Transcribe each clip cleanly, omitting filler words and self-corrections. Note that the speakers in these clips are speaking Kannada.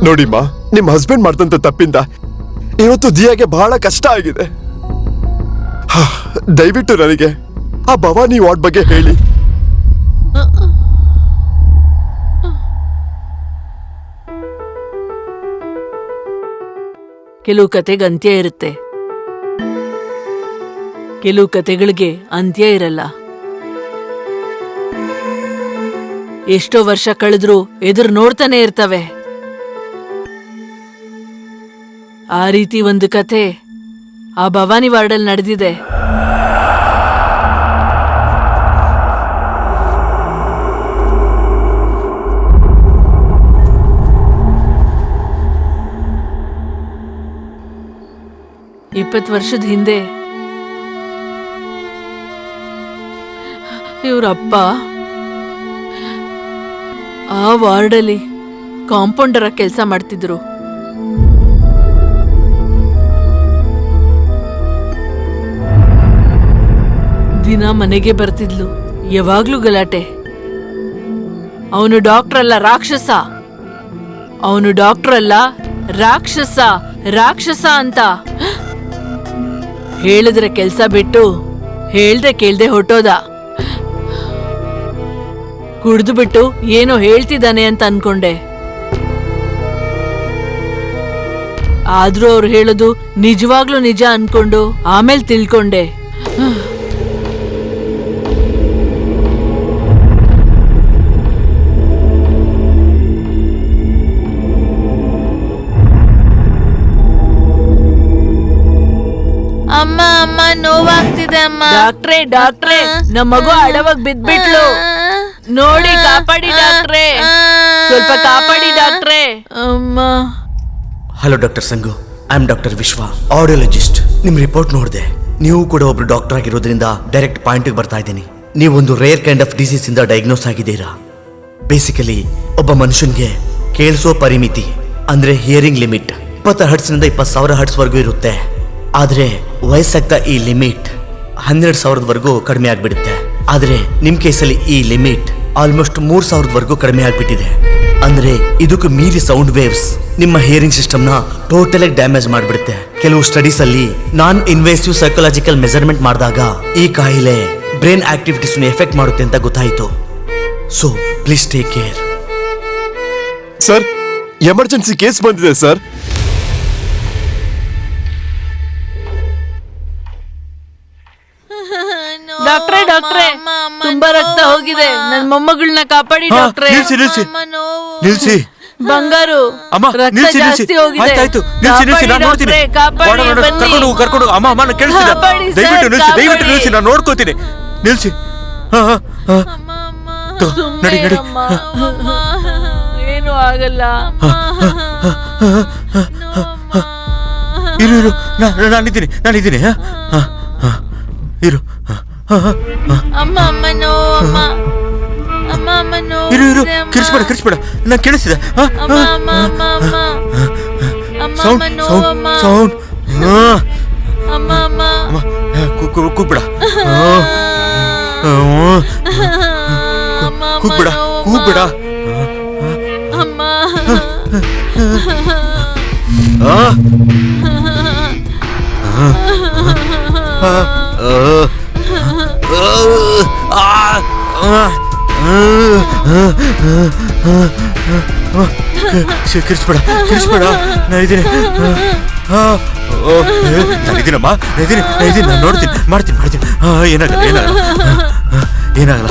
ನೋಡಿಮ್ಮ, ನಿಮ್ ಹಸ್ಬೆಂಡ್ ಮಾಡ್ದಂತ ತಪ್ಪಿಂದ ಇವತ್ತು ದಿಯಾಗೆ ಬಹಳ ಕಷ್ಟ ಆಗಿದೆ. ದಯವಿಟ್ಟು ನನಗೆ ಆ ಭವಾನಿ ವಾರ್ಡ್ ಬಗ್ಗೆ ಹೇಳಿ. ಕೆಲವು ಕತೆಗೆ ಅಂತ್ಯ ಇರುತ್ತೆ, ಕೆಲವು ಕತೆಗಳಿಗೆ ಅಂತ್ಯ ಇರಲ್ಲ. ಎಷ್ಟೋ ವರ್ಷ ಕಳೆದ್ರೂ ಎದುರು ನೋಡ್ತಾನೆ ಇರ್ತವೆ. ಆ ರೀತಿ ಒಂದು ಕತೆ ಆ ಭವಾನಿ ವಾರ್ಡಲ್ಲಿ ನಡೆದಿದೆ. ವರ್ಷದ ಹಿಂದೆ ಇವರಪ್ಪ ಆ ವಾರ್ಡಲ್ಲಿ ಕಾಂಪೌಂಡರ್ ಕೆಲಸ ಮಾಡ್ತಿದ್ರು. ದಿನ ಮನೆಗೆ ಬರ್ತಿದ್ಲು, ಯಾವಾಗ್ಲೂ ಗಲಾಟೆ. ಅವನು ಡಾಕ್ಟರ್ ಅಲ್ಲ, ರಾಕ್ಷಸ. ಅವನು ಡಾಕ್ಟರ್ ಅಲ್ಲ, ರಾಕ್ಷಸ, ರಾಕ್ಷಸ ಅಂತ ಹೇಳಿದ್ರೆ ಕೆಲ್ಸ ಬಿಟ್ಟು ಹೇಳ್ದೆ ಕೇಳ್ದೆ ಹೊಟ್ಟೋದ. ಕುಡ್ದು ಬಿಟ್ಟು ಏನೋ ಹೇಳ್ತಿದ್ದಾನೆ ಅಂತ ಅನ್ಕೊಂಡೆ. ಆದ್ರೂ ಅವ್ರು ಹೇಳೋದು ನಿಜವಾಗ್ಲೂ ನಿಜ ಅನ್ಕೊಂಡು ಆಮೇಲೆ ತಿಳ್ಕೊಂಡೆ. ಅಮ್ಮ ಅಮ್ಮ ನೋವಾಗ್ತಿದೆ ಅಮ್ಮ. ಡಾಕ್ಟ್ರೇ ಡಾಕ್ಟ್ರೇ, ನಮ್ಮ ಮಗು ಅಡವಾಗಿ ಬಿದ್ಬಿಟ್ಲು, ನೋಡಿ ಕಾಪಾಡಿ ಡಾಕ್ಟ್ರೇ, ಸ್ವಲ್ಪ ಕಾಪಾಡಿ ಡಾಕ್ಟ್ರೇ. ಅಮ್ಮ. Hello doctor Sangu, I am doctor Vishwa, audiologist. ನಿಮ್ ರಿಪೋರ್ಟ್ ನೋಡಿದೆ. ನೀವು ಕೂಡ ಒಬ್ರು ಡಾಕ್ಟರ್ ಆಗಿರೋದ್ರಿಂದ ಡೈರೆಕ್ಟ್ ಪಾಯಿಂಟ್ ಬರ್ತಾ ಇದ್ದೀನಿ. ನೀವೊಂದು ರೇರ್ ಕೈಂಡ್ ಆಫ್ ಡಿಸೀಸ್ ಇಂದ ಡಯಾಗ್ನೋಸ್ ಆಗಿದ್ದೀರಾ. ಬೇಸಿಕಲಿ ಒಬ್ಬ ಮನುಷ್ಯನ್ಗೆ ಕೇಳಿಸೋ ಪರಿಮಿತಿ ಅಂದ್ರೆ ಹಿಯರಿಂಗ್ ಲಿಮಿಟ್ 20 ಹರ್ಟ್ಸ್ನಿಂದ 20,000 ಹರ್ಟ್ಸ್ ವರೆಗೂ ಇರುತ್ತೆ. ಆದ್ರೆ ವಯಸ್ಸಾಗ್ತಾ ಈ ಲಿಮಿಟ್ 12,000ವರೆಗೂ ಕಡಿಮೆ ಆಗ್ಬಿಡುತ್ತೆ. ಆದ್ರೆ ನಿಮ್ ಕೇಸಲ್ಲಿ ಈ ಲಿಮಿಟ್ ಆಲ್ಮೋಸ್ಟ್ 3,000ವರೆಗೂ ಕಡಿಮೆ ಆಗ್ಬಿಟ್ಟಿದೆ. ಅಂದ್ರೆ ಇದಕ್ಕೂ ಮೀರಿ ಸೌಂಡ್ ವೇವ್ಸ್ ನಿಮ್ಮ ಹಿಯರಿಂಗ್ ಸಿಸ್ಟಮ್ ನ ಟೋಟಲ್ ಆಗಿ ಡ್ಯಾಮೇಜ್ ಮಾಡ್ಬಿಡುತ್ತೆ. ಕೆಲವು ಸ್ಟಡೀಸ್ ಅಲ್ಲಿ ನಾನ್ ಇನ್ವೇಸಿವ್ ಸೈಕಾಲಜಿಕಲ್ ಮೆಜರ್ಮೆಂಟ್ ಮಾಡಿದಾಗ ಈ ಕಾಯಿಲೆ ಬ್ರೈನ್ ಆಕ್ಟಿವಿಟೀಸ್ ಎಫೆಕ್ಟ್ ಮಾಡುತ್ತೆ ಅಂತ ಗೊತ್ತಾಯಿತು. So please take care. Sir, emergency case ಬಂದಿದೆ ಸರ್. ಡಾಕ್ಟ್ರೇ ಡಾಕ್ಟ್ರೇ, ತುಂಬಾ ರಕ್ತ ಹೋಗಿದೆ, ನನ್ ಮೊಮ್ಮಗಳನ್ನ ಕಾಪಾಡಿ ಡಾಕ್ಟ್ರೇ. ನಿಲ್ಸಿ ಬಂಗಾರು, ಅಮ್ಮ, ರಕ್ತ ನಿಲ್ಸಿ ಜಾಸ್ತಿ ಹೋಗಿದೆ. ಆಯ್ತಾಯ್ತು, ನಿಲ್ಸಿ, ನಾನು ನೋಡ್ತೀನಿ. ಕರ್ಕೊಂಡು ಅಮ್ಮ ಅಮ್ಮನ ಕೇಳಿಸ್ತಿದೆ. ದಯವಿಟ್ಟು ನಿಲ್ಸಿ, ನಾನು ನೋಡ್ಕೋತೀನಿ. ನಿಲ್ಸಿ. ನಡಿ ನಡಿ. ಏನು ಆಗಲ್ಲ. ಇರು ನಾನಿದ್ದೀನಿ. ಇರು. ಅಮ್ಮ ಅಮ್ಮ ನೋವು ಅಮ್ಮ. ಅಮ್ಮ ಅಮ್ಮ ನೋವು. ಇರು ಕಿರಿಸ್ಬೇಡ, ನಂಗೆ ಕೇಳಿಸ್ತಿದೆ. ಅಮ್ಮ ಅಮ್ಮ ಅಮ್ಮ ಅಮ್ಮ. ಅಮ್ಮ ಸೌಂಡ್ ಅಮ್ಮ ನೋವು ಅಮ್ಮ. ಸೌಂಡ್. ಅಮ್ಮ ಅಮ್ಮ. ಕೂಗ್ಬೇಡ. ಕೂಗ್ಬೇಡ. ಅಮ್ಮ. ಕಿರಿಸ್ಬೇಡ, ನಾನಿದ್ದೀನಿ. ನಾನಿದ್ದೀನಮ್ಮ, ನಾನು ನೋಡ್ತೀನಿ, ಮಾಡ್ತೀನಿ. ಏನಾಗಲ್ಲ.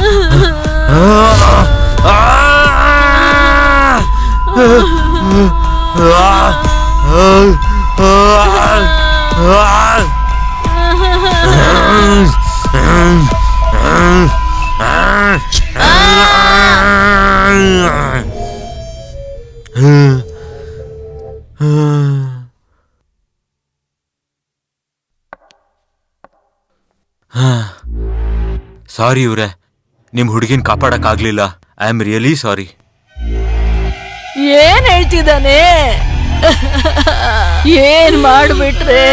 ಸಾರಿ ಇವ್ರೆ, ನಿಮ್ ಹುಡುಗಿನ ಕಾಪಾಡಕ್ ಆಗ್ಲಿಲ್ಲ. I am really sorry. ಏನ್ ಹೇಳ್ತಿದ್ದಾನೆ? ಏನ್ ಮಾಡ್ಬಿಟ್ರೆ?